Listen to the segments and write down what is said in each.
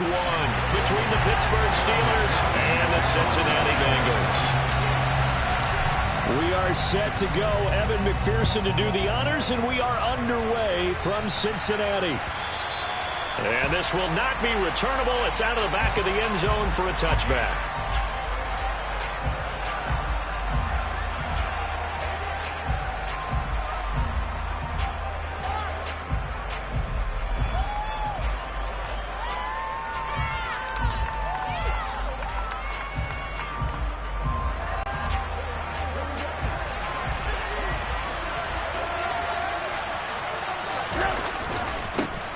one between the Pittsburgh Steelers and the Cincinnati Bengals. We are set to go. Evan McPherson to do the honors, and we are underway from Cincinnati. And this will not be returnable. It's out of the back of the end zone for a touchback.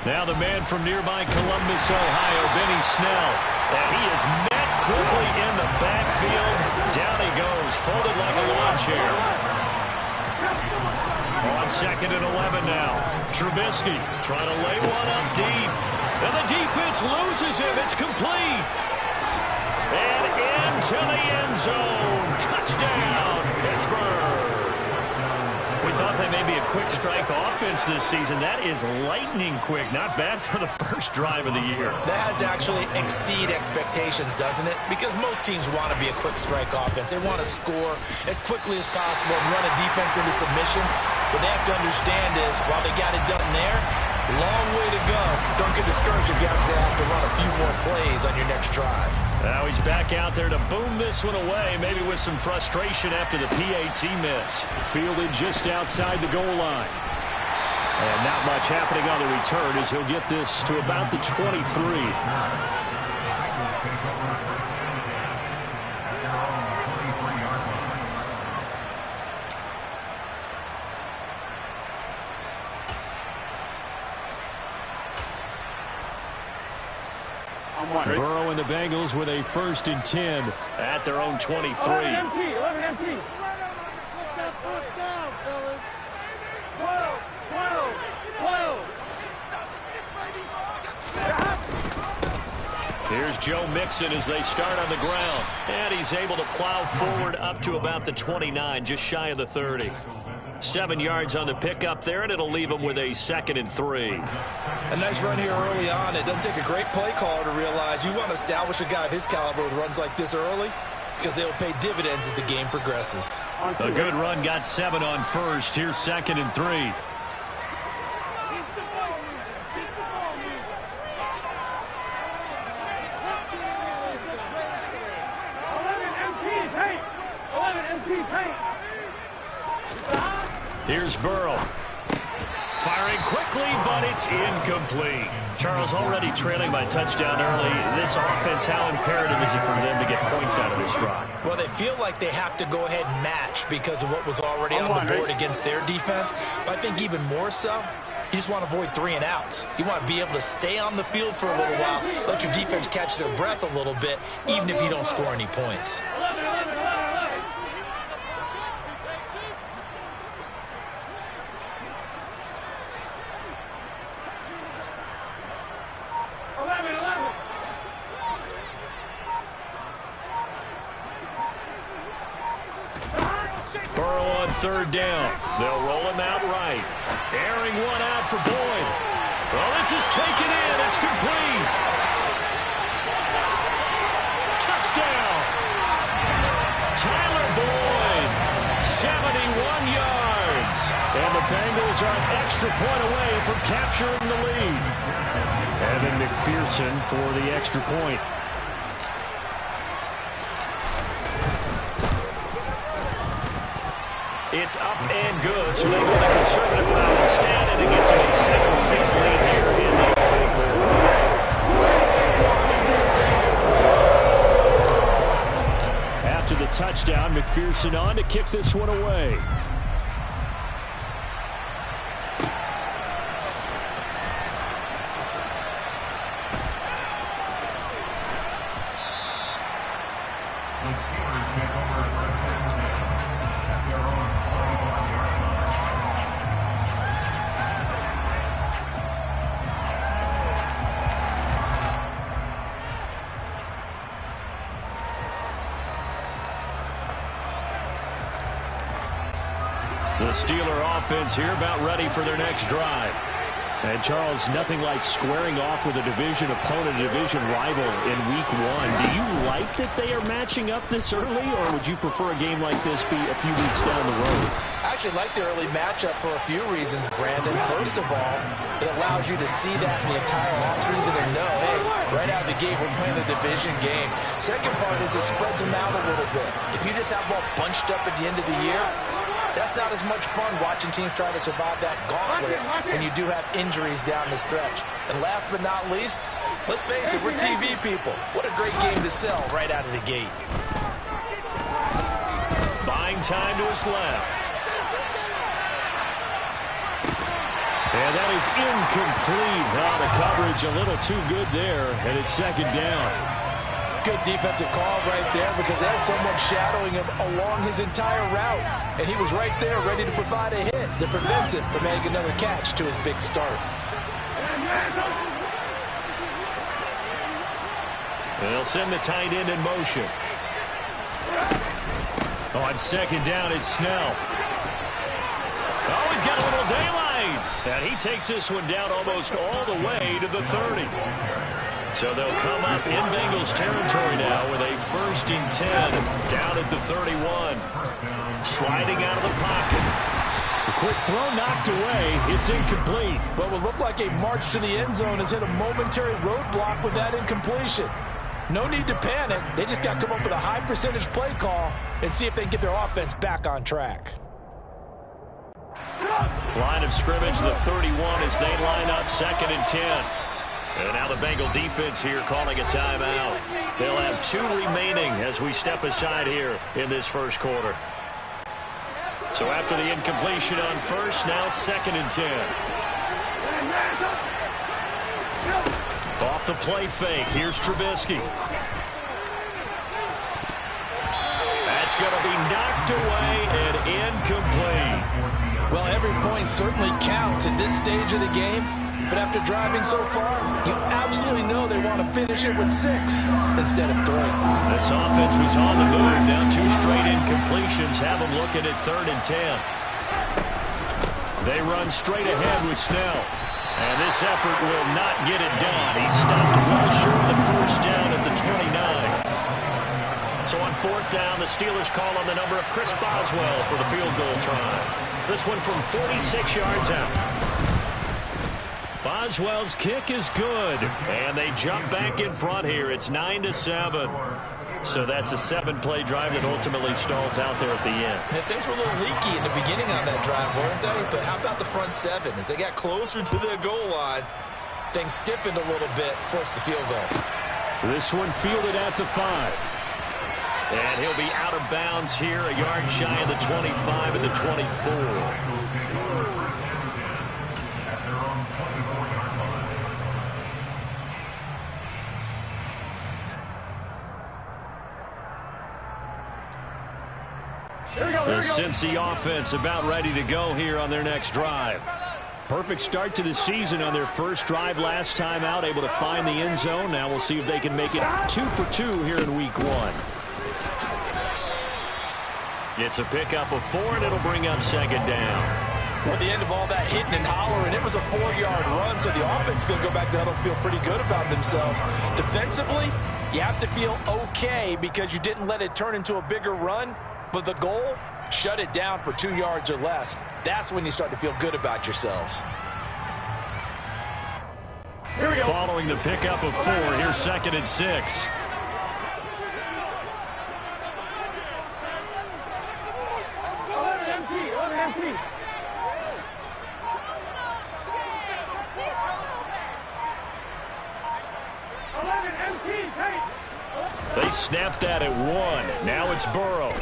Now the man from nearby Columbus, Ohio, Benny Snell. And he is met quickly in the backfield. Down he goes, folded like a lawn chair. On 2nd and 11 now. Trubisky trying to lay one up deep. And the defense loses him. It's complete. And into the end zone. Touchdown, Pittsburgh. We thought they may be a quick strike offense this season. That is lightning quick. Not bad for the first drive of the year. That has to actually exceed expectations, doesn't it? Because most teams want to be a quick strike offense. They want to score as quickly as possible and run a defense into submission. What they have to understand is, while they got it done there, long way to go. Don't get discouraged if you have to run a few more plays on your next drive. Now he's back out there to boom this one away, maybe with some frustration after the PAT miss. Fielded just outside the goal line. And not much happening on the return as he'll get this to about the 23. Burrow and the Bengals with a 1st and 10 at their own 23. 11 empty. Here's Joe Mixon as they start on the ground. And he's able to plow forward up to about the 29, just shy of the 30. 7 yards on the pickup there, and it'll leave him with a 2nd and 3. A nice run here early on. It doesn't take a great play caller to realize you want to establish a guy of his caliber with runs like this early, because they'll pay dividends as the game progresses. A good run, got 7 on first. Here's 2nd and 3. Here's Burrow. Firing quickly, but it's incomplete. Charles, already trailing by touchdown early. This offense, how imperative is it for them to get points out of this drive? Well, they feel like they have to go ahead and match because of what was already on the board against their defense. But I think even more so, you just want to avoid 3 and outs. You want to be able to stay on the field for a little while, let your defense catch their breath a little bit, even if you don't score any points. Burrow on 3rd down. They'll roll him out right. Airing one out for Boyd. Well, this is taken in. It's complete. Touchdown. Tyler Boyd. 71 yards. And the Bengals are an extra point away from capturing the lead. Evan McPherson for the extra point. It's up and good, so they go the conservative route instead, and it gets them a 7-6 lead here in the opening quarter. After the touchdown, McPherson on to kick this one away. The Steeler offense here about ready for their next drive. And Charles, nothing like squaring off with a division opponent, a division rival in week 1. Do you like that they are matching up this early, or would you prefer a game like this be a few weeks down the road? I actually like the early matchup for a few reasons, Brandon. First of all, it allows you to see that in the entire offseason and know, hey, right out of the gate, we're playing a division game. Second part is it spreads them out a little bit. If you just have them all bunched up at the end of the year, that's not as much fun watching teams try to survive that gauntlet when you do have injuries down the stretch. And last but not least, let's face it, we're TV people. What a great game to sell right out of the gate. Buying time to his left. And that is incomplete. Oh, the coverage a little too good there, and it's second down. Good defensive call right there because they had someone shadowing him along his entire route. And he was right there ready to provide a hit that prevents him from making another catch to his big start. They'll send the tight end in motion. On second down, it's Snell. Oh, he's got a little daylight. And he takes this one down almost all the way to the 30. So they'll come up in Bengals territory now with a 1st and 10 down at the 31. Sliding out of the pocket. The quick throw knocked away. It's incomplete. What will look like a march to the end zone has hit a momentary roadblock with that incompletion. No need to panic. They just got to come up with a high percentage play call and see if they can get their offense back on track. Line of scrimmage, the 31 as they line up 2nd and 10. And now the Bengal defense here calling a timeout. They'll have 2 remaining as we step aside here in this first quarter. So after the incompletion on first, now 2nd and 10. Off the play fake. Here's Trubisky. That's going to be knocked away and incomplete. Well, every point certainly counts at this stage of the game. But after driving so far, you absolutely know they want to finish it with 6 instead of 3. This offense was on the move. Now 2 straight incompletions have them looking at 3rd and 10. They run straight ahead with Snell. And this effort will not get it done. He stopped well short of the first down at the 29. So on 4th down, the Steelers call on the number of Chris Boswell for the field goal try. This one from 46 yards out. Boswell's kick is good, and they jump back in front here. It's 9-7. So that's a 7-play drive that ultimately stalls out there at the end. And things were a little leaky in the beginning on that drive, weren't they? But how about the front 7? As they got closer to the goal line, things stiffened a little bit, forced the field goal. This one fielded at the 5. And he'll be out of bounds here, a yard shy of the 25 and the 24. The Cincy offense about ready to go here on their next drive. Perfect start to the season on their first drive last time out, able to find the end zone. Now we'll see if they can make it 2 for 2 here in week 1. It's a pickup of 4, and it'll bring up 2nd down. Well, at the end of all that hitting and hollering, it was a 4-yard run, so the offense is going to go back down and feel pretty good about themselves. Defensively, you have to feel okay because you didn't let it turn into a bigger run, but the goal, shut it down for 2 yards or less. That's when you start to feel good about yourselves. Here we go. Following the pickup of 4, here's 2nd and 6. They snapped that at 1. Now it's Burrow.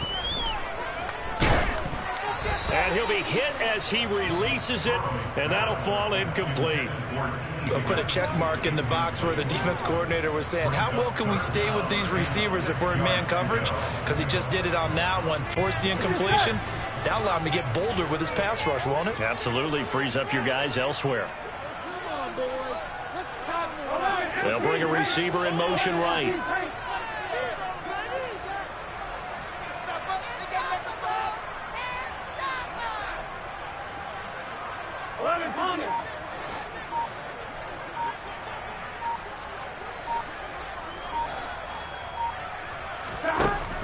And he'll be hit as he releases it, and that'll fall incomplete. They'll put a check mark in the box where the defense coordinator was saying, how well can we stay with these receivers if we're in man coverage? Because he just did it on that one, forced the incompletion. That'll allow him to get bolder with his pass rush, won't it? Absolutely. Frees up your guys elsewhere. They'll bring a receiver in motion right.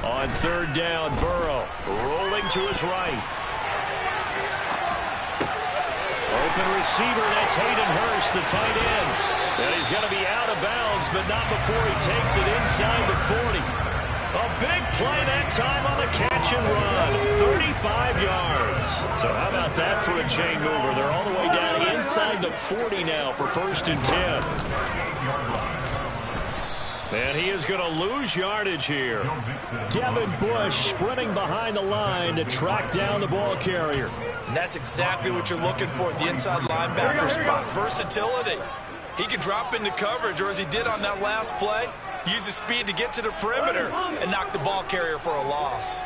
On third down, Burrow rolling to his right. Open receiver, that's Hayden Hurst, the tight end. And he's going to be out of bounds, but not before he takes it inside the 40. A big play that time on the catch and run. 35 yards. So how about that for a chain mover? They're all the way down inside the 40 now for 1st and 10. And he is going to lose yardage here. Devin Bush sprinting behind the line to track down the ball carrier. And that's exactly what you're looking for at the inside linebacker spot. Versatility. He can drop into coverage, or as he did on that last play, use his speed to get to the perimeter and knock the ball carrier for a loss.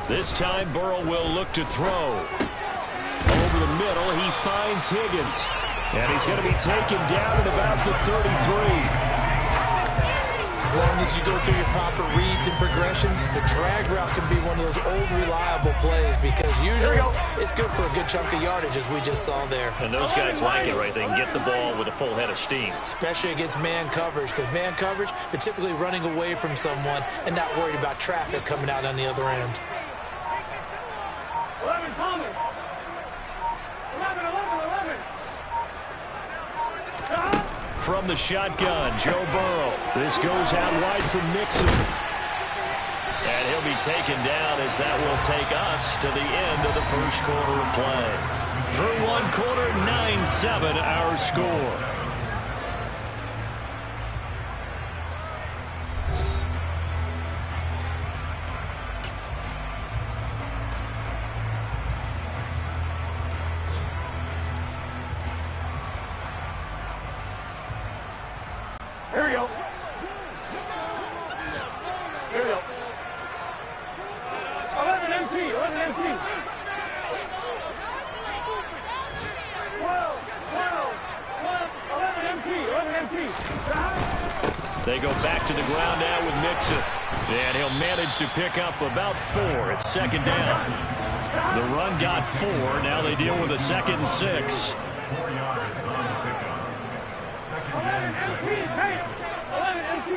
This time, Burrow will look to throw. Over the middle, he finds Higgins. And he's going to be taken down at about the 33. As long as you go through your proper reads and progressions, the drag route can be one of those old reliable plays because usually it's good for a good chunk of yardage, as we just saw there. And those guys like it, right? They can get the ball with a full head of steam. Especially against man coverage, because man coverage, you're typically running away from someone and not worried about traffic coming out on the other end. 11 Thomas. 11. From the shotgun, Joe Burrow. This goes out wide for Mixon. And he'll be taken down as that will take us to the end of the first quarter of play. Through one quarter, 9-7 our score. Here we go. 11 MT. 11 MT. They go back to the ground now with Mixon. And he'll manage to pick up about 4. It's 2nd down. The run got 4. Now they deal with a 2nd and 6. 11 MT.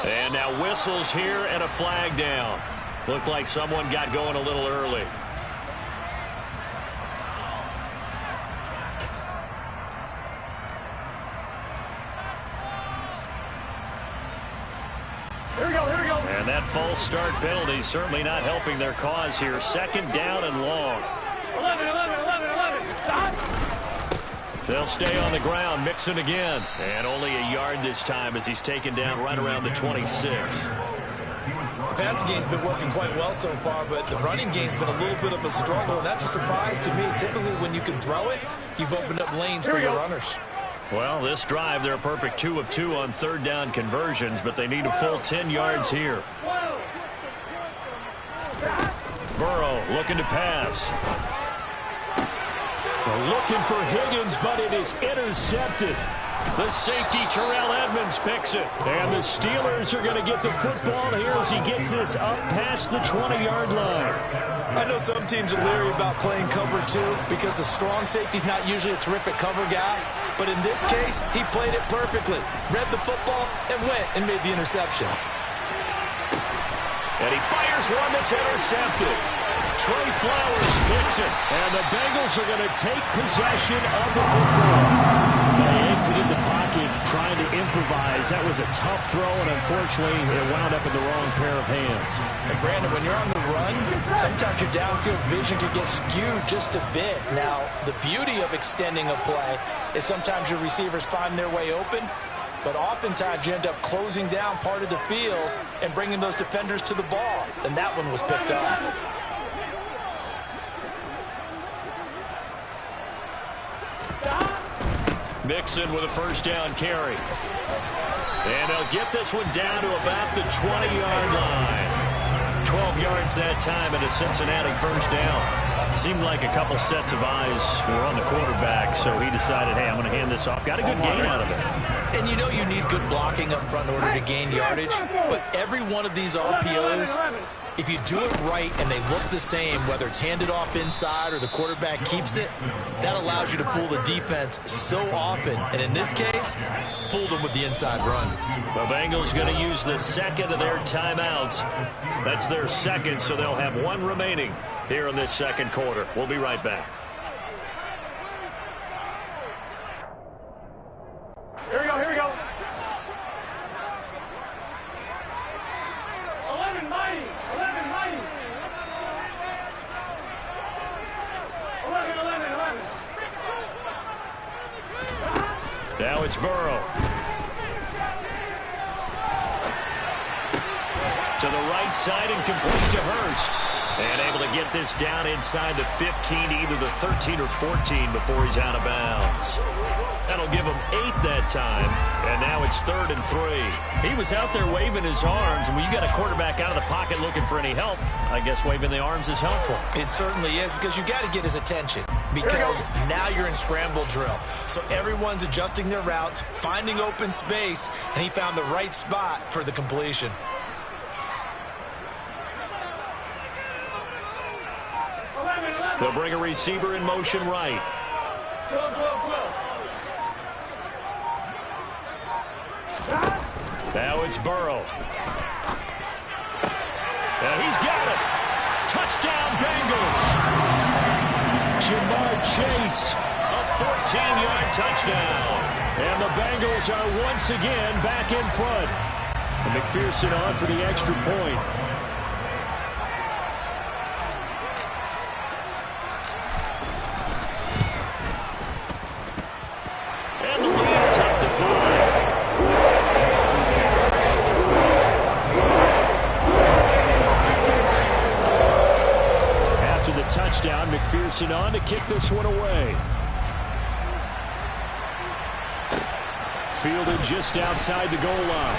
And now whistles here and a flag down. Looked like someone got going a little early. Here we go. And that false start penalty certainly not helping their cause here. 2nd down and long. 11. Stop. They'll stay on the ground. Mixon again. And only a yard this time as he's taken down right around the 26. The passing game's been working quite well so far, but the running game's been a little bit of a struggle, and that's a surprise to me. Typically, when you can throw it, you've opened up lanes for your runners. Well, this drive, they're a perfect 2 of 2 on 3rd down conversions, but they need a full 10 yards here. Burrow looking to pass. They're looking for Higgins, but it is intercepted. The safety, Terrell Edmonds, picks it. And the Steelers are going to get the football here as he gets this up past the 20-yard line. I know some teams are leery about playing cover 2 because the strong safety's not usually a terrific cover guy. But in this case, he played it perfectly. Read the football and went and made the interception. And he fires one that's intercepted. Trey Flowers picks it. And the Bengals are going to take possession of the football. They exited the pocket trying to improvise. That was a tough throw, and unfortunately, it wound up in the wrong pair of hands. And Brandon, when you're on the run, sometimes your downfield vision can get skewed just a bit. Now, the beauty of extending a play is sometimes your receivers find their way open, but oftentimes you end up closing down part of the field and bringing those defenders to the ball, and that one was picked off. Mixon with a 1st down carry. And they'll get this one down to about the 20-yard line. 12 yards that time and a Cincinnati 1st down. Seemed like a couple sets of eyes were on the quarterback, so he decided, hey, I'm going to hand this off. Got a good gain out of it. And you know you need good blocking up front in order to gain yardage, but every one of these RPOs, if you do it right and they look the same, whether it's handed off inside or the quarterback keeps it, that allows you to fool the defense so often. And in this case, fooled them with the inside run. The Bengals going to use the second of their timeouts. That's their second, so they'll have one remaining here in this second quarter. We'll be right back. Here we go, here we go. 11 mighty, 11 mighty. 11, 11, 11. Now it's Burrow. To the right side and complete to Hurst. And able to get this down inside the 15, either the 13 or 14 before he's out of bounds. That'll give him 8 that time, and now it's 3rd and 3. He was out there waving his arms, and when you got a quarterback out of the pocket looking for any help, I guess waving the arms is helpful. It certainly is, because you got to get his attention, because now you're in scramble drill. So everyone's adjusting their routes, finding open space, and he found the right spot for the completion. They'll bring a receiver in motion right. 12, 12, 12. Now it's Burrow. And he's got it. Touchdown, Bengals. Jamar Chase, a 14-yard touchdown. And the Bengals are once again back in front. And McPherson on for the extra point. Touchdown, McPherson on to kick this one away. Fielded just outside the goal line.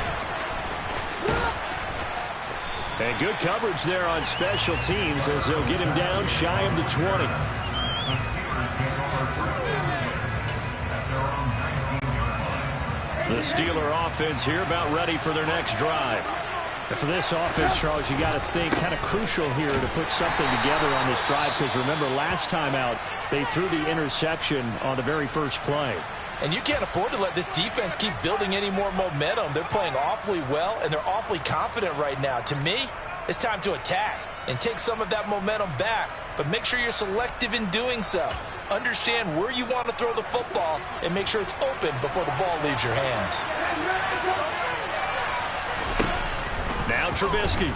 And good coverage there on special teams as they'll get him down shy of the 20. The Steeler offense here about ready for their next drive. For this offense, Charles, you got to think kind of crucial here to put something together on this drive, because remember last time out they threw the interception on the very first play. And you can't afford to let this defense keep building any more momentum. They're playing awfully well, and they're awfully confident right now. To me, it's time to attack and take some of that momentum back, but make sure you're selective in doing so. Understand where you want to throw the football and make sure it's open before the ball leaves your hands. Now Trubisky.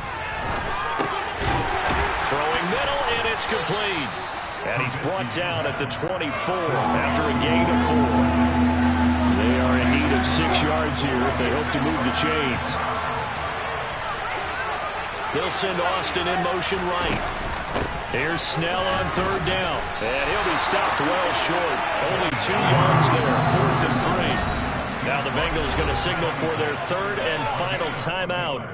Throwing middle, and it's complete. And he's brought down at the 24 after a gain of 4. They are in need of 6 yards here if they hope to move the chains. They'll send Austin in motion right. Here's Snell on 3rd down. And he'll be stopped well short. Only 2 yards there, 4th and 3. Now the Bengals going to signal for their 3rd and final timeout.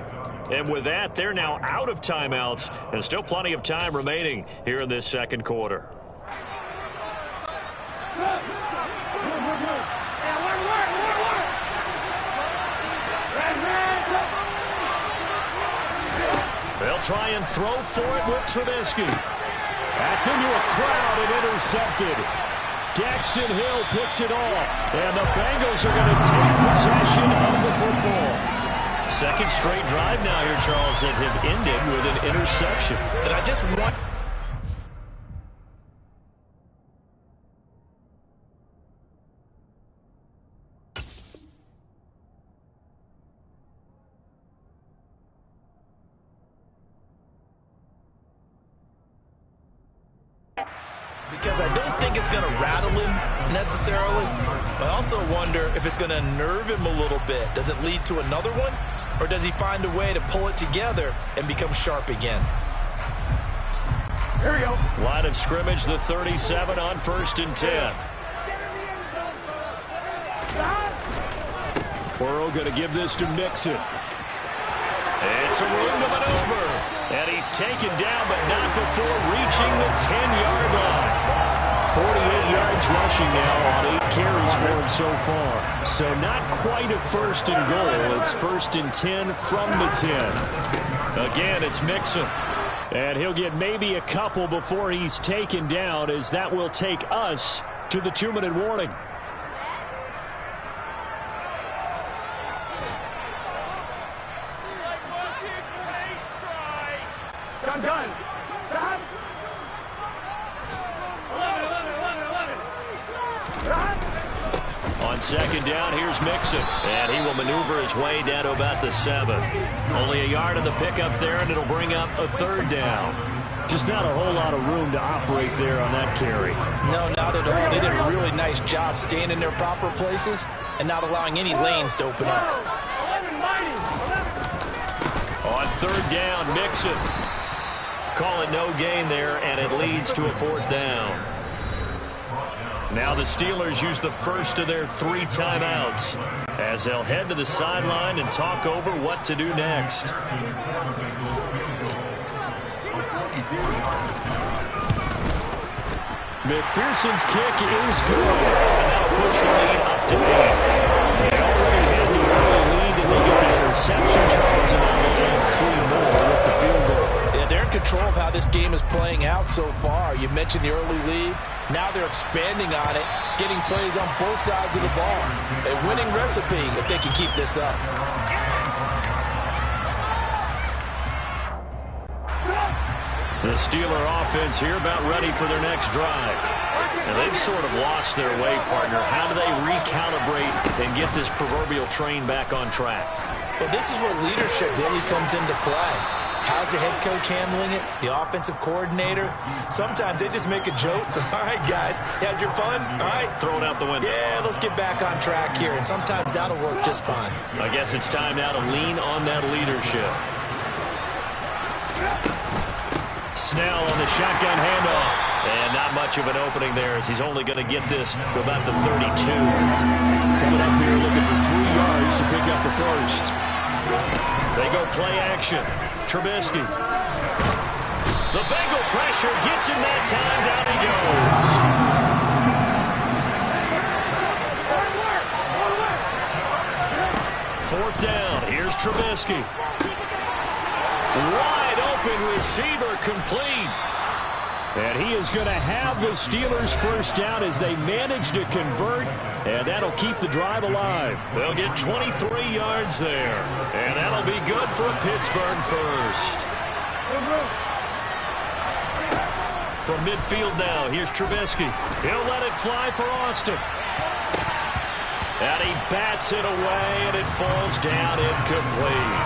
And with that, they're now out of timeouts, and still plenty of time remaining here in this second quarter. They'll try and throw for it with Trubisky. That's into a crowd and intercepted. Daxton Hill picks it off, and the Bengals are going to take possession of the football. Second straight drive now here, Charles, that have ended with an interception. And I just want... because I don't think it's going to rattle him necessarily. I also wonder if it's going to nerve him a little bit. Does it lead to another one? Or does he find a way to pull it together and become sharp again? Here we go. Line of scrimmage, the 37 on 1st and 10. Burrow going to give this to Mixon. It's a room to maneuver. And he's taken down, but not before reaching the 10-yard line. 48 yards rushing now on 8 carries for him so far. So not quite a first and goal. It's first and 10 from the 10. Again, it's Mixon. And he'll get maybe a couple before he's taken down, as that will take us to the 2-minute warning. Done. 11. On second down, here's Mixon. And he will maneuver his way down to about the 7. Only a yard of the pickup there, and it'll bring up a 3rd down. Just not a whole lot of room to operate there on that carry. No, not at all. They did a really nice job staying in their proper places and not allowing any lanes to open up. 11 mighty. 11. On 3rd down, Mixon. Call it no gain there, and it leads to a 4th down. Now the Steelers use the first of their 3 timeouts as they'll head to the sideline and talk over what to do next. McPherson's kick is good. And that'll push the lead up to 8. They already had the early lead, and they get the interception. Charles, and now they add 3 more with the field goal. Yeah, they're in control of how this game is playing out so far. You mentioned the early lead. Now they're expanding on it, getting plays on both sides of the ball. A winning recipe if they can keep this up. The Steeler offense here about ready for their next drive. And they've sort of lost their way, partner. How do they recalibrate and get this proverbial train back on track? Well, this is where leadership really comes into play. How's the head coach handling it? The offensive coordinator? Sometimes they just make a joke. All right, guys, had your fun? All right. Throw it out the window. Yeah, let's get back on track here. And sometimes that'll work just fine. I guess it's time now to lean on that leadership. Snell on the shotgun handoff. And not much of an opening there, as he's only going to get this to about the 32. Coming up here looking for 3 yards to pick up the first. They go play action. Trubisky. The Bengal pressure gets him that time. Down he goes. 4th down. Here's Trubisky. Wide open receiver, complete. And he is going to have the Steelers first down as they manage to convert, and that'll keep the drive alive. They'll get 23 yards there, and that'll be good for a Pittsburgh first. From midfield now, here's Trubisky. He'll let it fly for Austin. And he bats it away, and it falls down incomplete.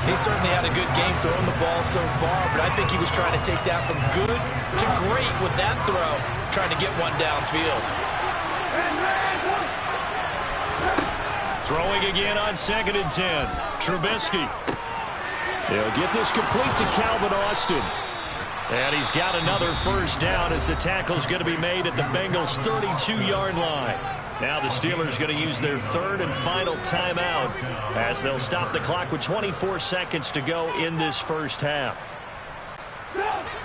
He certainly had a good game throwing the ball so far, but I think he was trying to take that from good to great with that throw, trying to get one downfield. Throwing again on 2nd and 10. Trubisky. They'll get this complete to Calvin Austin. And he's got another first down as the tackle's going to be made at the Bengals' 32-yard line. Now the Steelers going to use their 3rd and final timeout as they'll stop the clock with 24 seconds to go in this first half.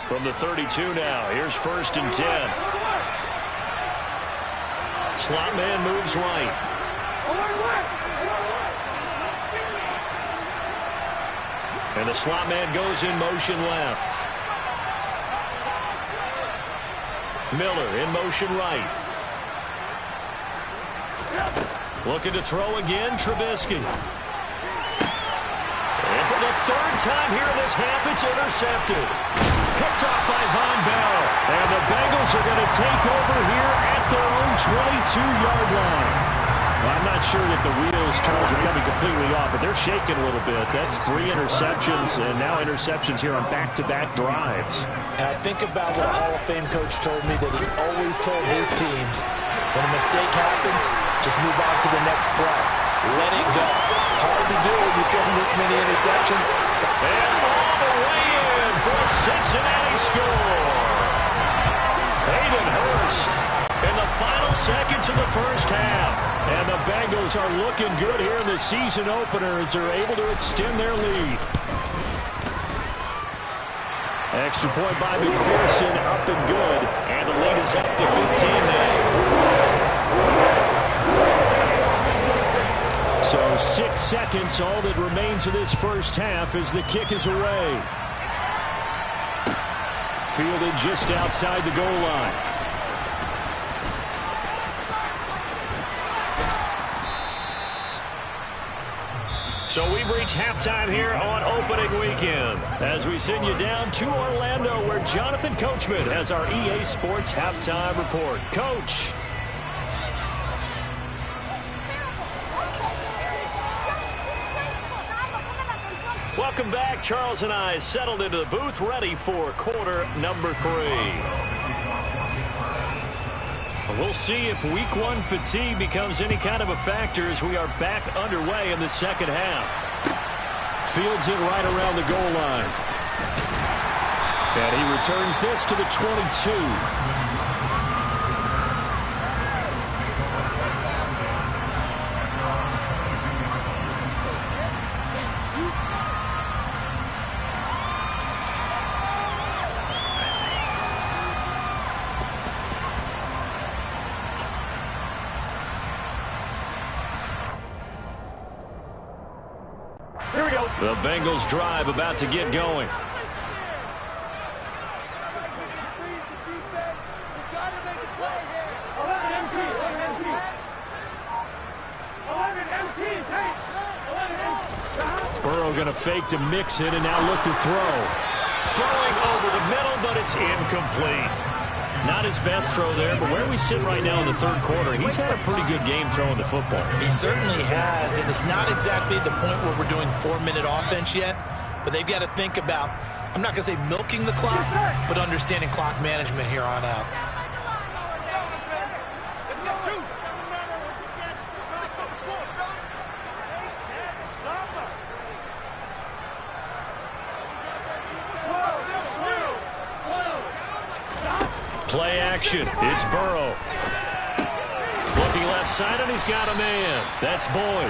From the 32 now, here's 1st and 10. Slot man moves right. And the slot man goes in motion left. Miller in motion right. Looking to throw again, Trubisky. And for the 3rd time here in this half, it's intercepted. Picked off by Von Bell. And the Bengals are going to take over here at their own 22-yard line. Well, I'm not sure that the wheels, Charles, are coming completely off, but they're shaking a little bit. That's 3 interceptions, and now interceptions here on back-to-back drives. And I think about what a Hall of Fame coach told me, that he always told his teams, when a mistake happens, just move on to the next play. Let it go. Hard to do when you're throwing this many interceptions. And all the way in for a Cincinnati score. Hayden Hurst in the final seconds of the first half. And the Bengals are looking good here in the season opener as they're able to extend their lead. Extra point by McPherson, up and good. And And the lead is up to 15 now. So 6 seconds, all that remains of this first half as the kick is away. Fielded just outside the goal line. So we've reached halftime here on opening weekend as we send you down to Orlando where Jonathan Coachman has our EA Sports halftime report. Coach. Welcome back. Charles and I settled into the booth ready for quarter number 3. We'll see if week 1 fatigue becomes any kind of a factor as we are back underway in the second half. Fields it right around the goal line. And he returns this to the 22. The Bengals drive about to get going. Burrow going to fake to mix it and now look to throw. Throwing over the middle, but it's incomplete. Not his best throw there, but where we sit right now in the third quarter, he's had a pretty good game throwing the football. He certainly has, and it's not exactly at the point where we're doing 4-minute offense yet, but they've got to think about, I'm not going to say milking the clock, but understanding clock management here on out. Play action. It's Burrow. Looking left side, and he's got a man. That's Boyd.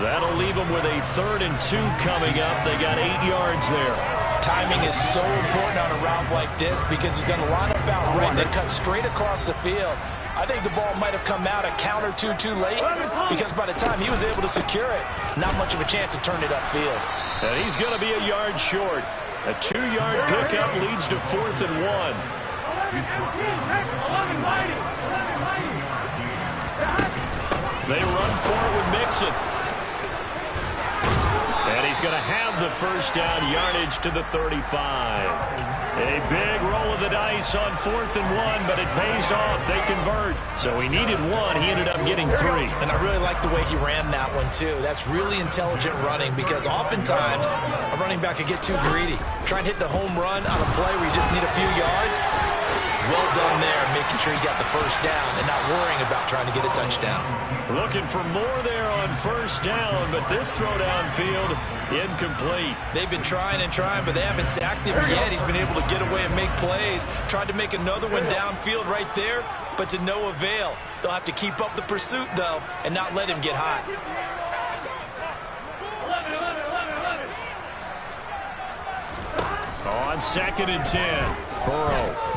That'll leave him with a 3rd and 2 coming up. They got 8 yards there. Timing is so important on a route like this because he's going to line up out right and then cut straight across the field. I think the ball might have come out a count or two too late because by the time he was able to secure it, not much of a chance to turn it upfield. And he's going to be a yard short. A 2-yard pickup leads to 4th and 1. They run for it with Mixon. And he's going to have the first down, yardage to the 35. A big roll of the dice on 4th and 1, but it pays off. They convert. So he needed 1. He ended up getting 3. And I really like the way he ran that one, too. That's really intelligent running because oftentimes a running back can get too greedy. Try and hit the home run on a play where you just need a few yards. Well done there, making sure he got the first down and not worrying about trying to get a touchdown. Looking for more there on first down, but this throw downfield, incomplete. They've been trying and trying, but they haven't sacked him yet. He's been able to get away and make plays. Tried to make another one downfield right there, but to no avail. They'll have to keep up the pursuit, though, and not let him get hot. On 2nd and 10, Burrow.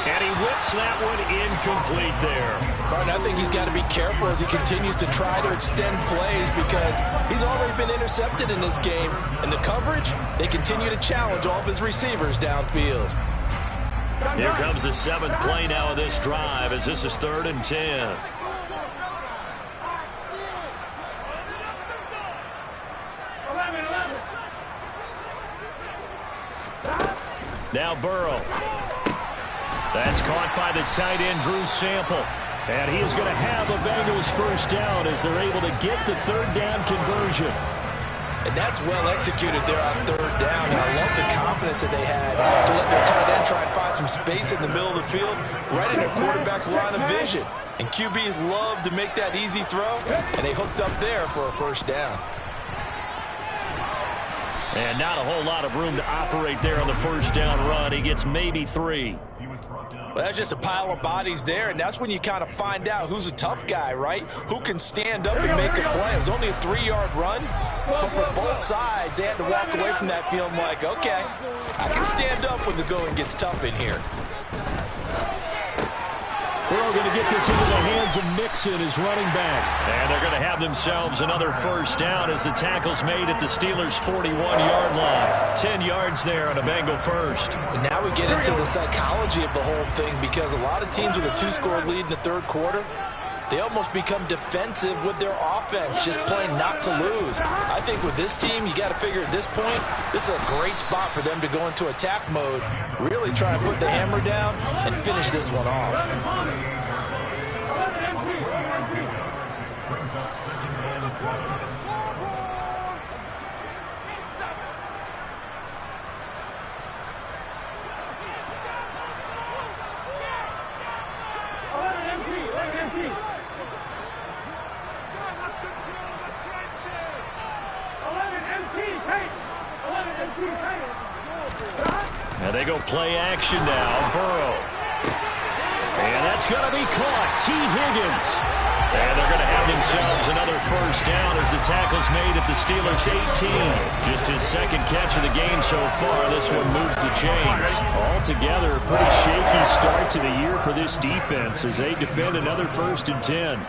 And he whips that one incomplete there. Martin, I think he's got to be careful as he continues to try to extend plays because he's already been intercepted in this game. And the coverage, they continue to challenge all of his receivers downfield. Here comes the 7th play now of this drive as this is 3rd and 10. Now Burrow. That's caught by the tight end, Drew Sample. And he is going to have a Bengals first down as they're able to get the 3rd down conversion. And that's well executed there on 3rd down. And I love the confidence that they had to let their tight end try and find some space in the middle of the field, right in their quarterback's line of vision. And QBs love to make that easy throw, and they hooked up there for a first down. And not a whole lot of room to operate there on the first down run. He gets maybe 3. He was brought down. Well, that's just a pile of bodies there, and that's when you kind of find out who's a tough guy, right? Who can stand up and make a play. It was only a 3-yard run, but for both sides, they had to walk away from that feeling like, okay, I can stand up when the going gets tough in here. Burrow going to get this into the hands of Mixon, his running back. And they're going to have themselves another first down as the tackle's made at the Steelers' 41-yard line. 10 yards there on a Bengal first. And now we get into the psychology of the whole thing, because a lot of teams with a 2-score lead in the third quarter, they almost become defensive with their offense, just playing not to lose. I think with this team, you got to figure at this point, this is a great spot for them to go into attack mode, really try to put the hammer down and finish this one off. And they go play action now. Burrow. And that's going to be caught. T. Higgins. And they're going to have themselves another first down as the tackle's made at the Steelers' 18. Just his second catch of the game so far. This one moves the chains. Altogether, a pretty shaky start to the year for this defense as they defend another 1st and 10.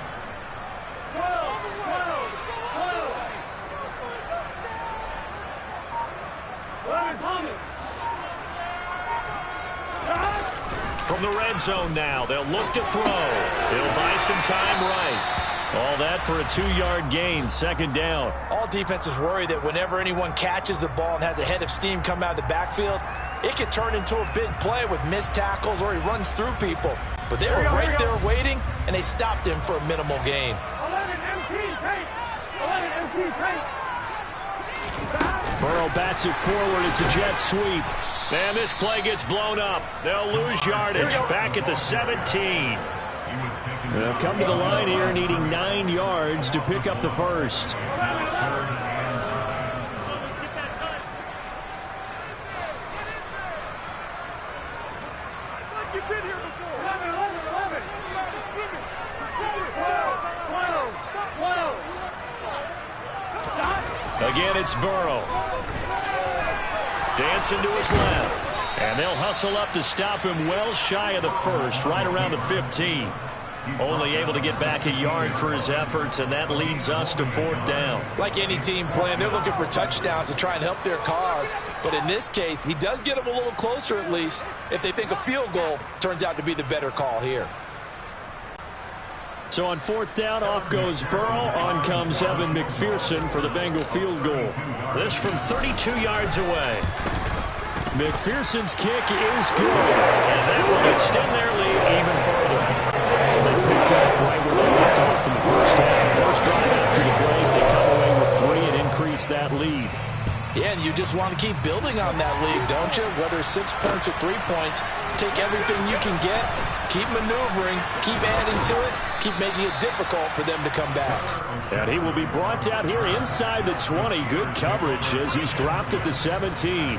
From the red zone now, they'll look to throw. He'll buy some time right. All that for a 2-yard gain, 2nd down. All defenses worry that whenever anyone catches the ball and has a head of steam come out of the backfield, it could turn into a big play with missed tackles or he runs through people. But they were right there waiting, and they stopped him for a minimal gain. 11 MT, Burrow bats it forward. It's a jet sweep. And this play gets blown up. They'll lose yardage. Back at the 17. They'll come to the line here needing 9 yards to pick up the first. Again, it's Burrow. Dancing to his left. And they'll hustle up to stop him well shy of the first, right around the 15. Only able to get back a yard for his efforts, and that leads us to 4th down. Like any team playing, they're looking for touchdowns to try and help their cause. But in this case, he does get them a little closer at least if they think a field goal turns out to be the better call here. So on 4th down, off goes Burrow. On comes Evan McPherson for the Bengal field goal. This from 32 yards away. McPherson's kick is good. And that will extend their lead even further. They picked up right where they left off in the first half. First drive after the break, they come away with 3 and increase that lead. Yeah, and you just want to keep building on that lead, don't you? Whether 6 points or 3 points, take everything you can get, keep maneuvering, keep adding to it, keep making it difficult for them to come back. And he will be brought down here inside the 20. Good coverage as he's dropped at the 17.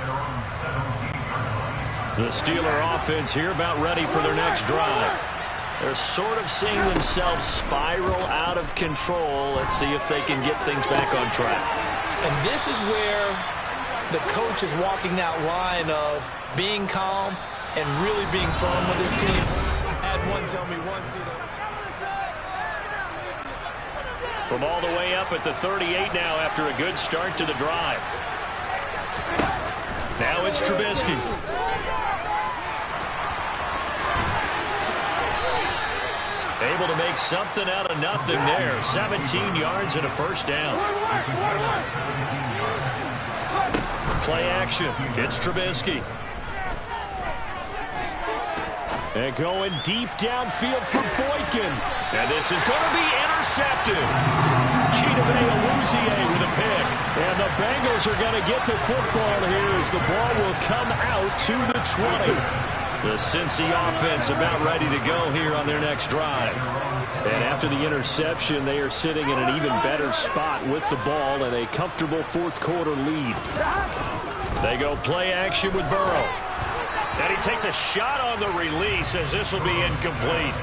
The Steeler offense here about ready for their next drive. They're sort of seeing themselves spiral out of control. Let's see if they can get things back on track. And this is where the coach is walking that line of being calm and really being firm with his team. Add one, tell me once, you know. From all the way up at the 38 now after a good start to the drive. Now it's Trubisky. Able to make something out of nothing there. 17 yards and a first down. Play action. It's Trubisky. And going deep downfield for Boykin. And this is going to be intercepted. Chidobe Awuzie with a pick. And the Bengals are going to get the football here as the ball will come out to the 20. The Cincy offense about ready to go here on their next drive. And after the interception, they are sitting in an even better spot with the ball and a comfortable 4th quarter lead. They go play action with Burrow. And he takes a shot on the release as this will be incomplete.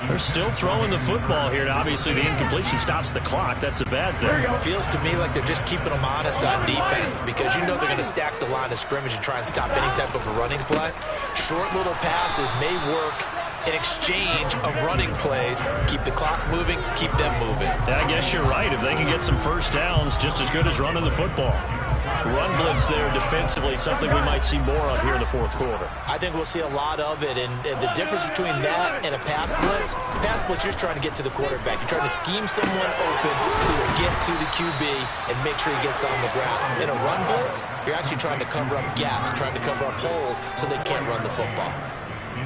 They're still throwing the football here. Obviously, the incompletion stops the clock. That's a bad thing. It feels to me like they're just keeping them honest on defense because you know they're going to stack the line of scrimmage and try and stop any type of a running play. Short little passes may work in exchange of running plays. Keep the clock moving, keep them moving. Yeah, I guess you're right. If they can get some first downs, just as good as running the football. Run blitz there defensively, something we might see more of here in the fourth quarter. I think we'll see a lot of it, and the difference between that and a pass blitz, you're just trying to get to the quarterback. You're trying to scheme someone open who will get to the QB and make sure he gets on the ground. In a run blitz, you're actually trying to cover up gaps, trying to cover up holes so they can't run the football.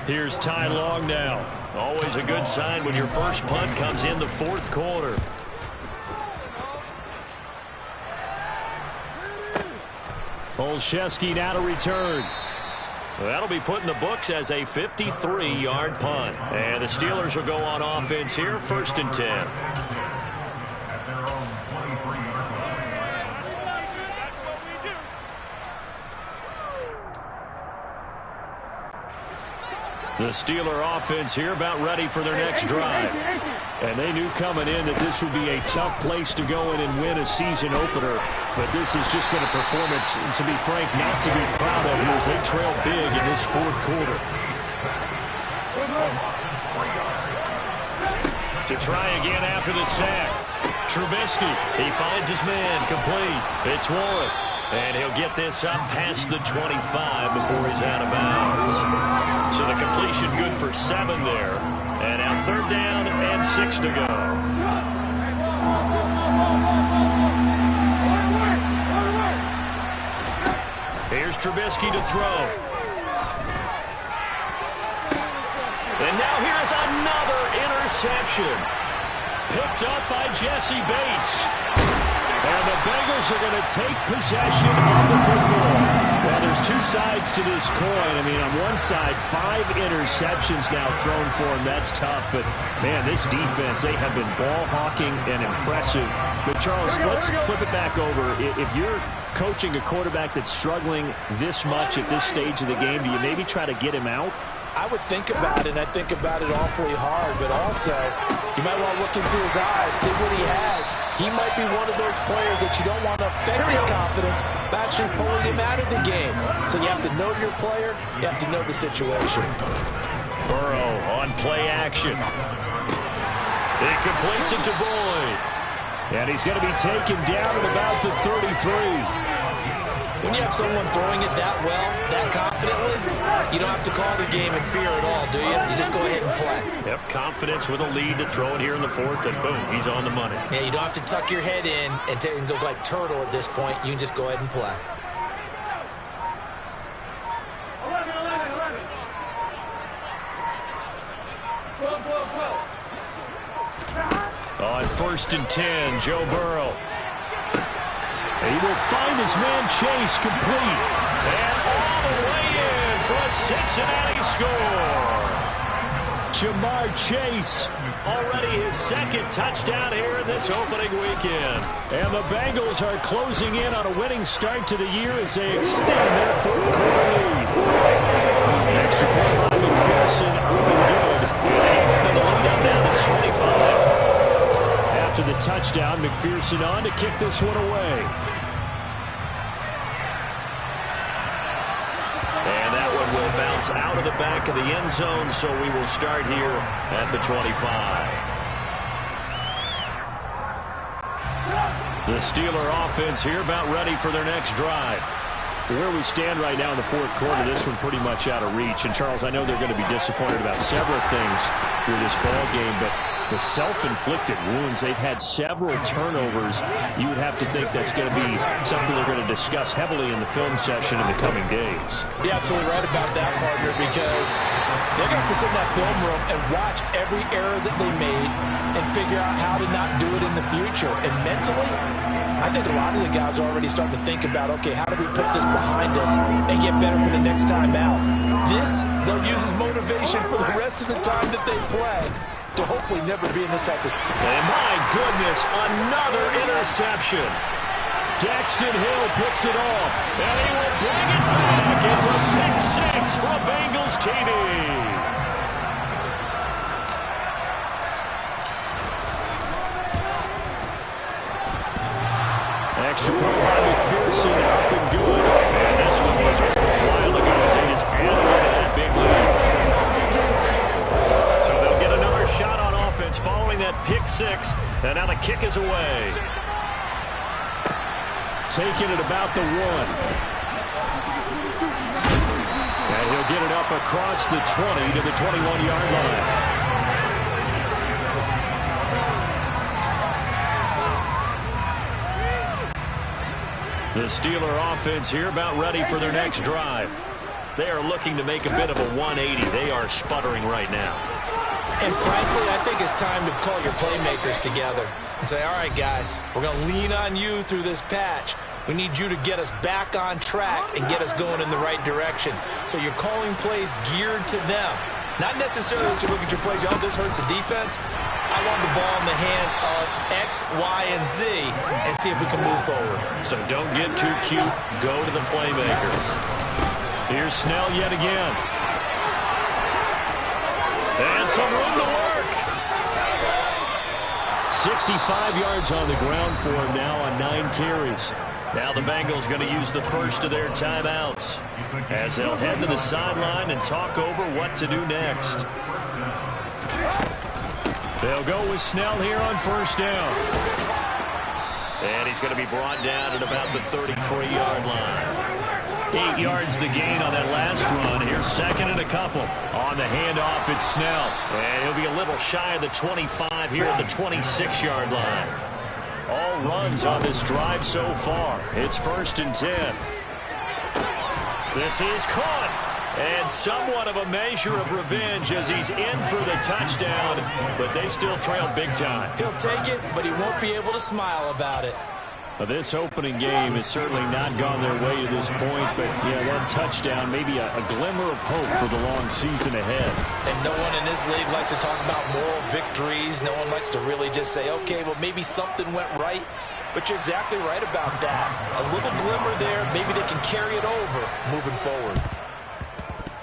Here's Ty Long now. Always a good sign when your first punt comes in the fourth quarter. Olszewski now to return. That'll be put in the books as a 53-yard punt. And the Steelers will go on offense here, 1st and 10. The Steeler offense here about ready for their next drive. And they knew coming in that this would be a tough place to go in and win a season opener. But this has just been a performance, to be frank, not to be proud of here as they trail big in this fourth quarter. To try again after the sack. Trubisky, he finds his man, complete. It's Warren. And he'll get this up past the 25 before he's out of bounds. So the completion good for 7 there. And now 3rd down and 6 to go. Here's Trubisky to throw. And now here's another interception. Picked up by Jesse Bates. And the Bengals are going to take possession of the football. Well, there's two sides to this coin. I mean, on one side, 5 interceptions now thrown for him. That's tough. But, man, this defense, they have been ball hawking and impressive. But, Charles, let's flip it back over. If you're coaching a quarterback that's struggling this much at this stage of the game, do you maybe try to get him out? I would think about it, and I think about it awfully hard, but also you might want to look into his eyes, see what he has. He might be one of those players that you don't want to affect his confidence by actually pulling him out of the game. So you have to know your player, you have to know the situation. Burrow on play action. He completes it to Boyd. And he's going to be taken down at about the 33. When you have someone throwing it that well, that confidently, you don't have to call the game in fear at all, do you? You just go ahead and play. Yep, confidence with a lead to throw it here in the 4th, and boom, he's on the money. Yeah, you don't have to tuck your head in and go like turtle at this point. You can just go ahead and play. 12. On 1st and 10, Joe Burrow. He will find his man Chase complete. And all the way in for a Cincinnati score. Jamar Chase. Already his 2nd touchdown here in this opening weekend. And the Bengals are closing in on a winning start to the year as they extend their 4th quarter lead. Extra point by McPherson, open good. And the lead up now to 25. After the touchdown, McPherson on to kick this one away. And that one will bounce out of the back of the end zone, so we will start here at the 25. The Steeler offense here about ready for their next drive. Where we stand right now in the 4th quarter, this one pretty much out of reach. And, Charles, I know they're going to be disappointed about several things through this ball game, but the self-inflicted wounds, they've had several turnovers. You would have to think that's going to be something they're going to discuss heavily in the film session in the coming days. You're absolutely right about that, partner, because they're going to have to sit in that film room and watch every error that they made and figure out how to not do it in the future. And mentally, I think a lot of the guys are already starting to think about, okay, how do we put this behind us and get better for the next time out? This, they'll use as motivation for the rest of the time that they play to hopefully never be in this type of... And my goodness, another interception. Daxton Hill picks it off, and he will bring it back. It's a pick six from Bengals TD. Extra point by McPherson, up and good. And this one was a while ago as they just added to that big lead. So they'll get another shot on offense following that pick six. And now the kick is away. Taking it about the 1. And he'll get it up across the 20 to the 21-yard line. The Steeler offense here about ready for their next drive. They are looking to make a bit of a 180. They are sputtering right now. And frankly, I think it's time to call your playmakers together and say, all right, guys, we're going to lean on you through this patch. We need you to get us back on track and get us going in the right direction. So you're calling plays geared to them. Not necessarily that you look at your plays, oh, this hurts the defense. I want the ball in the hands of X, Y, and Z and see if we can move forward. So don't get too cute. Go to the playmakers. Here's Snell yet again. And some room to work. 65 yards on the ground for him now on 9 carries. Now the Bengals going to use the first of their timeouts as they'll head to the sideline and talk over what to do next. They'll go with Snell here on first down. And he's going to be brought down at about the 33-yard line. 8 yards the gain on that last run. Here's second and a couple. On the handoff, it's Snell. And he'll be a little shy of the 25 here at the 26-yard line. All runs on this drive so far. It's 1st and 10. This is caught. And somewhat of a measure of revenge as he's in for the touchdown, but they still trail big time. He'll take it, but he won't be able to smile about it. This opening game has certainly not gone their way to this point, but yeah, that touchdown, maybe a glimmer of hope for the long season ahead. And no one in this league likes to talk about moral victories. No one likes to really just say, okay, well, maybe something went right. But you're exactly right about that. A little glimmer there, maybe they can carry it over moving forward.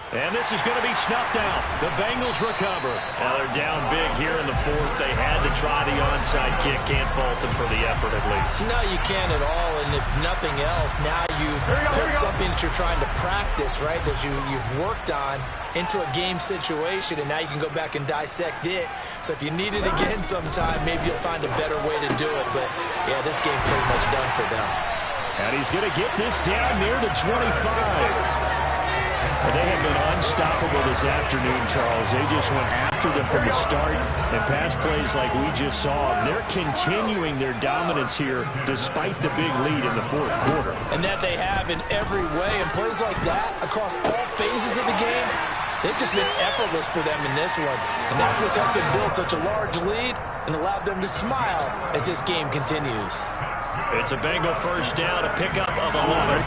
And this is going to be snuffed out. The Bengals recover. Now they're down big here in the 4th. They had to try the onside kick. Can't fault them for the effort at least. No, you can't at all. And if nothing else, now you've put something that you're trying to practice, right, that you've worked on into a game situation, and now you can go back and dissect it. So if you need it again sometime, maybe you'll find a better way to do it. But, yeah, this game's pretty much done for them. And he's going to get this down near the 25. But they have been unstoppable this afternoon, Charles. They just went after them from the start. And pass plays like we just saw, they're continuing their dominance here despite the big lead in the 4th quarter. And that they have in every way. And plays like that across all phases of the game, they've just been effortless for them in this one. And that's what's helped them build such a large lead and allowed them to smile as this game continues. It's a Bengal first down, a pickup of 11.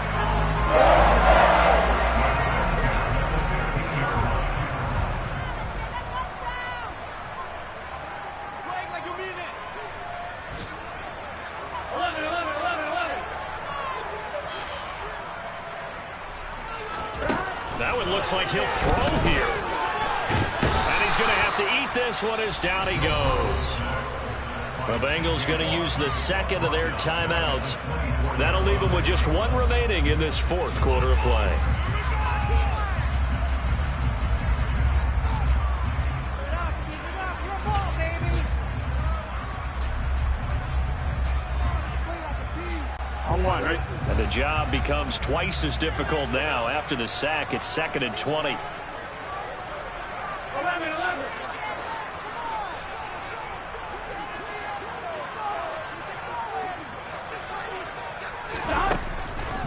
That one looks like he'll throw here. And he's going to have to eat this one as down he goes. The Bengals going to use the second of their timeouts. That'll leave them with just one remaining in this 4th quarter of play. Right? And the job becomes twice as difficult now. After the sack, it's 2nd and 20. 11.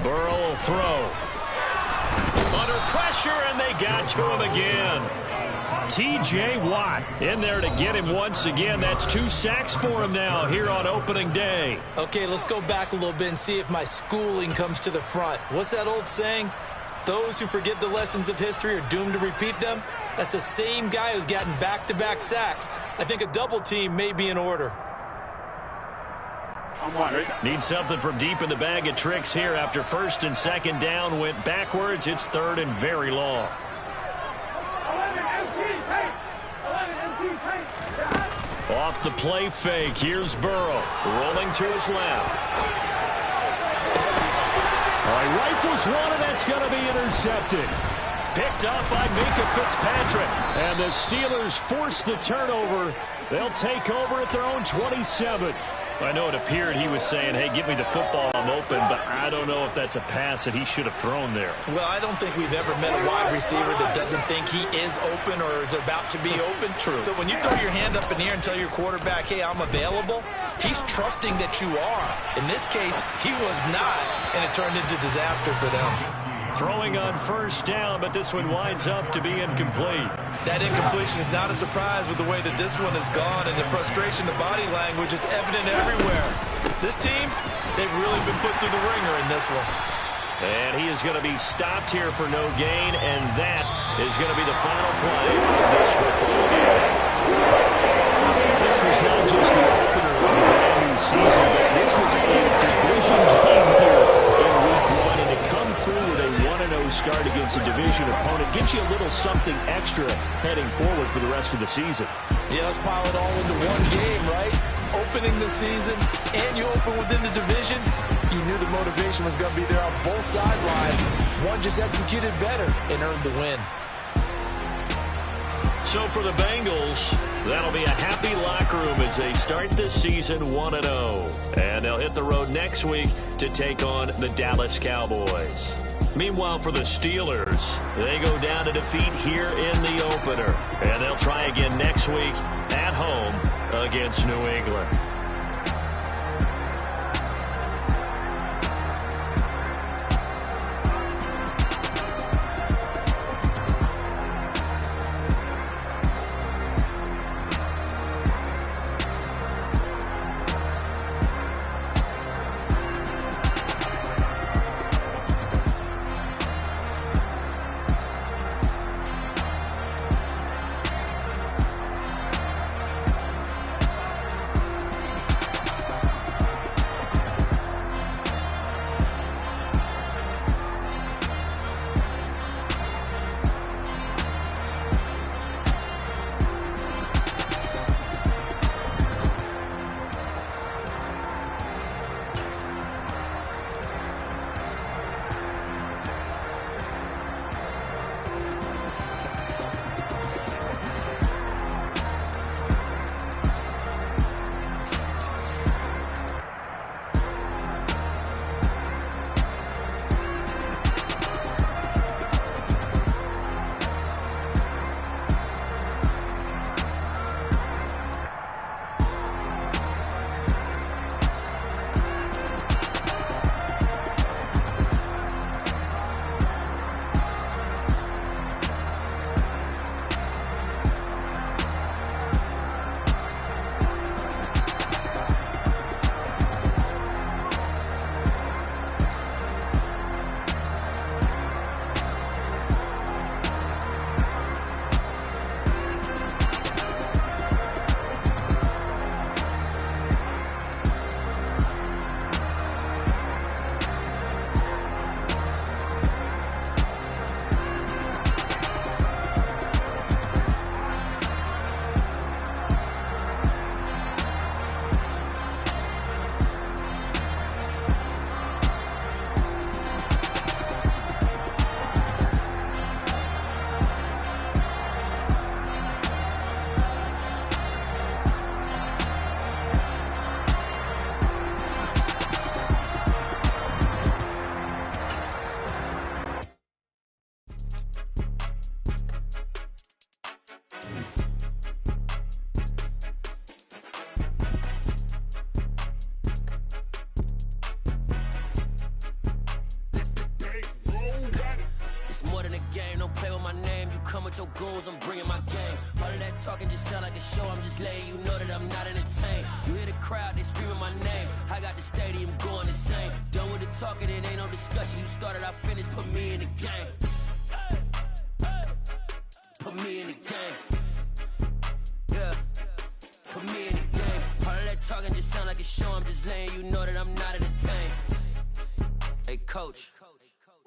Burrow will throw. Under pressure, and they got to him again. T.J. Watt in there to get him once again. That's 2 sacks for him now here on opening day. Okay, let's go back a little bit and see if my schooling comes to the front. What's that old saying? Those who forget the lessons of history are doomed to repeat them. That's the same guy who's gotten back-to-back sacks. I think a double team may be in order. Need something from deep in the bag of tricks here after first and second down went backwards. It's third and very long. Off the play fake, here's Burrow, rolling to his left. All right, rifles one, and that's going to be intercepted. Picked up by Minka Fitzpatrick. And the Steelers force the turnover. They'll take over at their own 27. I know it appeared he was saying, hey, give me the football, I'm open, but I don't know if that's a pass that he should have thrown there. Well, I don't think we've ever met a wide receiver that doesn't think he is open or is about to be open. True. So when you throw your hand up in the air and tell your quarterback, hey, I'm available, he's trusting that you are. In this case, he was not, and it turned into disaster for them. Throwing on first down, but this one winds up to be incomplete. That incompletion is not a surprise with the way that this one has gone, and the frustration, the body language is evident everywhere. This team, they've really been put through the ringer in this one. And he is going to be stopped here for no gain, and that is going to be the final play of this football game. This was not just the opener of a brand new season, but this was a division game here in week one, and to come through with a 1-0 start against a division opponent gives you a little something extra heading forward for the rest of the season. Yeah, let's pile it all into one game, right? Opening the season, and you open within the division. You knew the motivation was going to be there on both sidelines. One just executed better and earned the win. So for the Bengals, that'll be a happy locker room as they start this season 1-0. And they'll hit the road next week to take on the Dallas Cowboys. Meanwhile, for the Steelers, they go down to defeat here in the opener. And they'll try again next week at home against New England. with your goons, I'm bringing my game. All of that talking just sound like a show, I'm just letting you know that I'm not entertained. You hear the crowd, they screaming my name. I got the stadium going insane. Done with the talking, it ain't no discussion. You started, I finished, put me in the game. Put me in the game. Yeah. Put me in the game. All of that talking just sound like a show. I'm just letting you know that I'm not entertained. Hey, coach,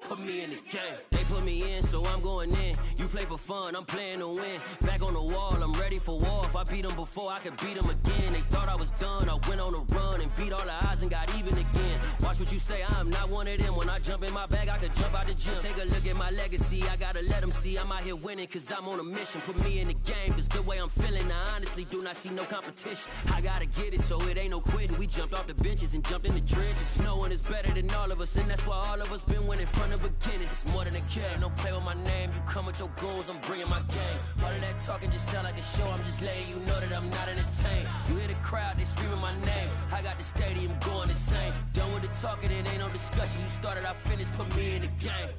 put me in the game. They put me in, so I'm going in. You play for fun, I'm playing to win. Back on the wall, I'm ready for war. If I beat them before, I could beat them again. They thought I was done, I went on a run and beat all the odds and got even again. Watch what you say, I'm not one of them. When I jump in my bag, I could jump out the gym. Take a look at my legacy, I gotta let them see I'm out here winning, cause I'm on a mission. Put me in the game, cause the way I'm feeling, I honestly do not see no competition. I gotta get it, so it ain't no quitting. We jumped off the benches and jumped in the trenches. No one is better than all of us, and that's why all of us been winning from the beginning. It's more than a game, don't play with my name. You come with your goons, I'm bringing my game. All of that talking just sound like a show. I'm just letting you know that I'm not entertained. You hear the crowd, they screaming my name. I got the stadium going insane. Done with the talking, it ain't no discussion. You started, I finished, put me in the game.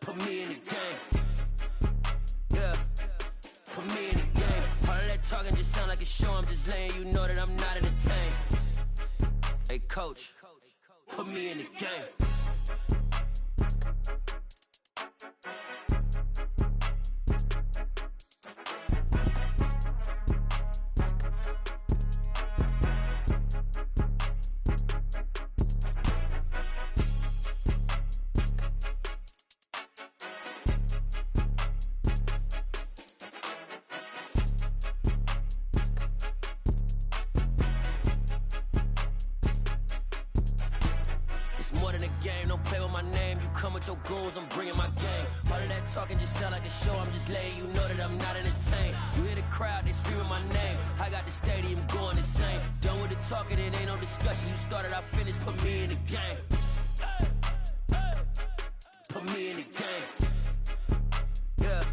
Put me in the game. Yeah, put me in the game. All of that talking just sound like a show. I'm just letting you know that I'm not entertained. Hey, coach, put me in the game. Your goals, I'm bringing my game. All of that talking just sound like a show. I'm just letting you know that I'm not entertained. You hear the crowd, they screaming my name. I got the stadium going insane. Done with the talking, it ain't no discussion. You started, I finished, put me in the game. Put me in the game. Yeah,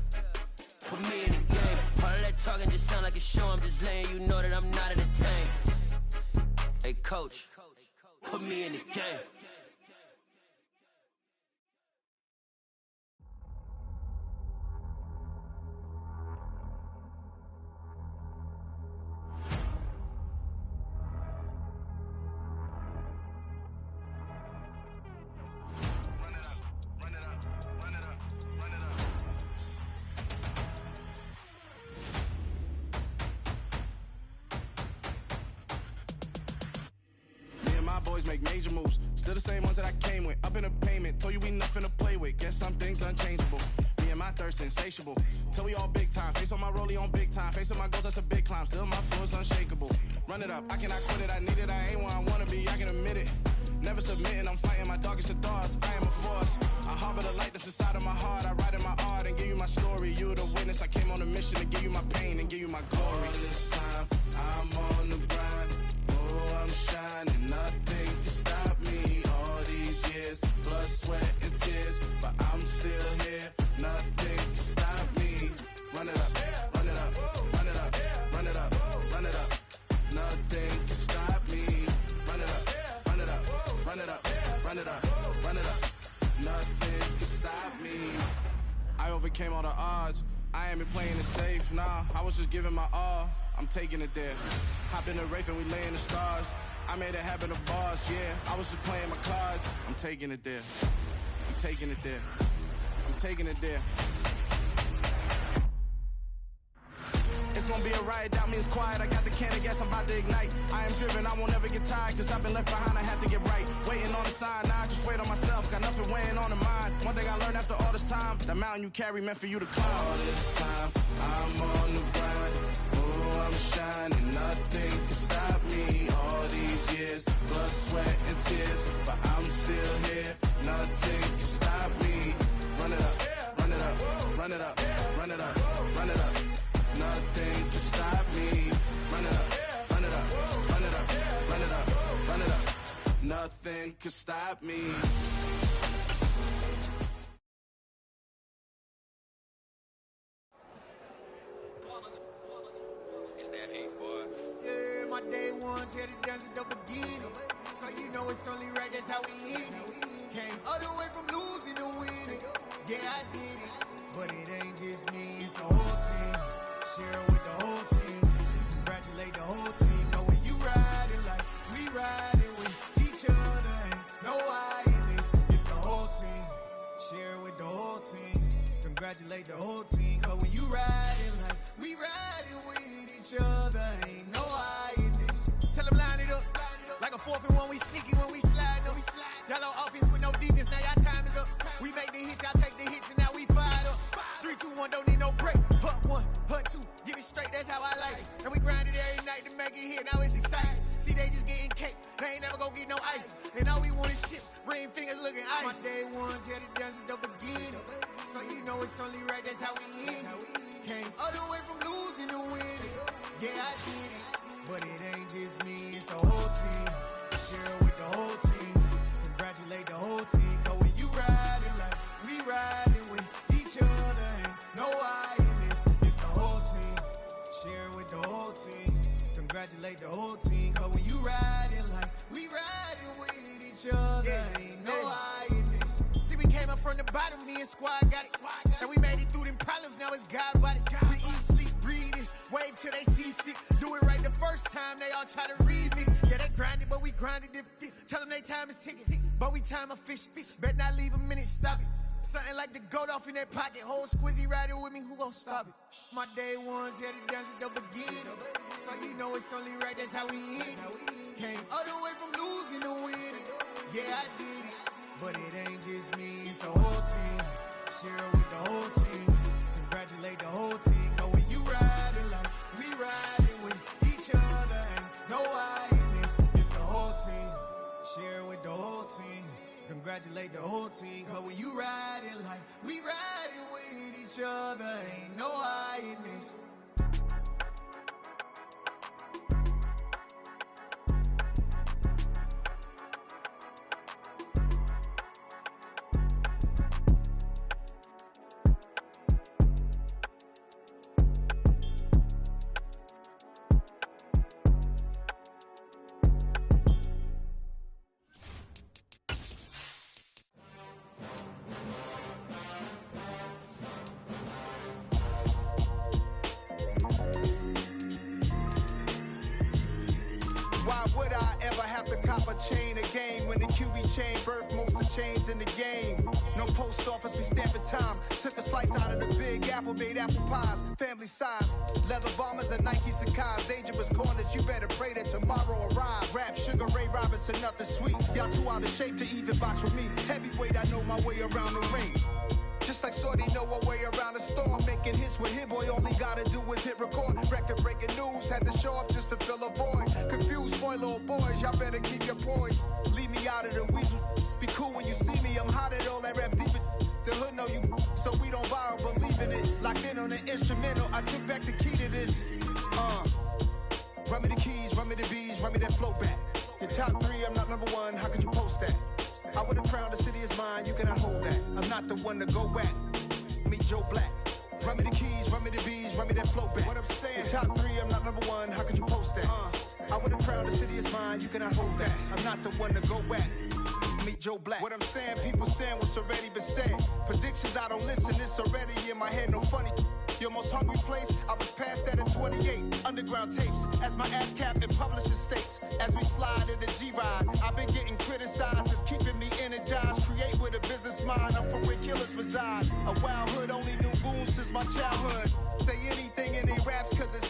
put me in the game. All of that talking just sound like a show. I'm just letting you know that I'm not entertained. Hey, coach, put me in the game. Boys make major moves, still the same ones that I came with. Up in a payment, told you we nothing to play with. Guess some things unchangeable. Me and my thirst insatiable. Till we all big time. Face on my rollie on big time. Face on my goals, that's a big climb. Still my flow is unshakable. Run it up, I cannot quit it. I need it, I ain't where I wanna be. I can admit it. Never submitting, I'm fighting my darkest of thoughts. I am a force. I harbor the light that's inside of my heart. I write in my art and give you my story. You the witness. I came on a mission to give you my pain and give you my glory. All this time, I'm on the grind. Oh, I'm shining. Nothing can stop me. All these years, blood, sweat, and tears. But I'm still here. Nothing can stop me. Run it up, run it up, run it up, run it up, run it up. Nothing can stop me. Run it up, run it up, run it up, run it up, run it up. Nothing can stop me. I overcame all the odds. I ain't been playing it safe, nah. I was just giving my all. I'm taking it there. Hop in the Wraith and we lay in the stars. I made it happen to bars, yeah. I was just playing my cards. I'm taking it there. I'm taking it there. I'm taking it there. It's gonna be a riot, doubt me it's quiet. I got the can of gas, I'm about to ignite. I am driven, I won't ever get tired, cause I've been left behind, I have to get right. Waiting on the sign, now I just wait on myself. Got nothing weighing on the mind. One thing I learned after all this time, the mountain you carry meant for you to climb. All this time, I'm on the grind. Oh, I'm shining, nothing can stop me. All these years, blood, sweat, and tears. But I'm still here, nothing can stop me. Run it up, run it up, run it up, run it up, run it up. Nothing can stop me. Run it up, run it up, run it up, run it up, run it up. Nothing can stop me. It's that hate, boy. Yeah, my day ones here to dance at the beginning. So you know it's only right, that's how we end it. Came all the way from losing to winning. Yeah, I did it. But it ain't just me, it's the whole team. Share with the whole team. Congratulate the whole team. Know when you riding like we riding with each other. Ain't no hiding, it's the whole team. Share with the whole team. Congratulate the whole team. Cause when you riding like we riding with each other. Ain't 4th and 1, we sneaky when we slide. No, y'all on offense with no defense, now y'all time is up. We make the hits, y'all take the hits, and now we fired up. 3, 2, 1, don't need no break. Hut 1, hut 2, give it straight, that's how I like it. And we grind it every night to make it hit, now it's exciting. See, they just getting cake, they ain't never gonna get no ice. And all we want is chips, ring fingers looking ice. My day ones here to dance at the beginning. So you know it's only right, that's how we end it. Came all the way from losing to winning. Yeah, I did it. But it ain't just me, it's the whole team. Share it with the whole team. Congratulate the whole team. Cause when you riding like we riding with each other, ain't no I in this. It's the whole team. Share it with the whole team. Congratulate the whole team. Cause when you riding like we riding with each other, ain't no I in this. See, we came up from the bottom, me and squad got it. And we made it through them problems, now it's God body. We eat, sleep, breathe this. Wave till they see sick. Do it right the first time, they all try to remix. Yeah, they grinded, but we grinded different. Tell them they time is ticking, but we time a fish. Bet not leave a minute, stop it. Something like the goat off in their pocket. Whole squizzy riding with me, who gon' stop it? My day ones here to dance at the beginning. So you know it's only right, that's how we end it. Came all the way from losing to winning. Yeah, I did it. But it ain't just me, it's the whole team. Share it with the whole team. Congratulate the whole team. Cause when you riding like we riding with each other, ain't no I in this. It's the whole team. Share it with the whole team. Congratulate the whole team. Cause when you riding like we riding with each other, ain't no I in this. Chain a game when the QB chain birthed most of the chains in the game. No post office, we stamping time. Took a slice out of the big apple, made apple pies, family size. Leather bombers and Nike Sacai's. Dangerous corners, you better pray that tomorrow arrives. Rap, Sugar Ray Robinson, nothing sweet. Y'all too out of shape to even box with me. Heavyweight, I know my way around the ring. Just like Shorty know her way around the storm. Making hits with Hit Boy, all he gotta do is hit record. Record breaking news, had to show up just to fill a void. Confused boy, little boys, y'all better keep your poise. Leave me out of the weasel. Be cool when you see me, I'm hot at all that rap deep. The hood know you, so we don't borrow, believe in it. Locked in on the instrumental, I took back the key to this. Run me the keys, run me the bees, run me that flow back. Your top 3, I'm not number 1, how could you post that? I would've crowned the city is mine, you cannot hold that. I'm not the one to go back. Meet Joe Black. Run me the keys, run me the bees, run me that flow back. What I'm saying, your top 3, I'm not number 1, how could you post that? I would've crowned the city is mine, you cannot hold that. I'm not the one to go back. Meet Joe Black. What I'm saying, people saying what's already been said. Predictions, I don't listen, it's already in my head, no funny. Your most hungry place, I was past that at 28. Underground tapes, as my ass cap in publishing states. As we slide in the G-Ride, I've been getting criticized, it's keeping me energized. Create with a business mind, I'm from where killers reside. A wild hood, only knew goons since my childhood. Say anything in they raps, cause it's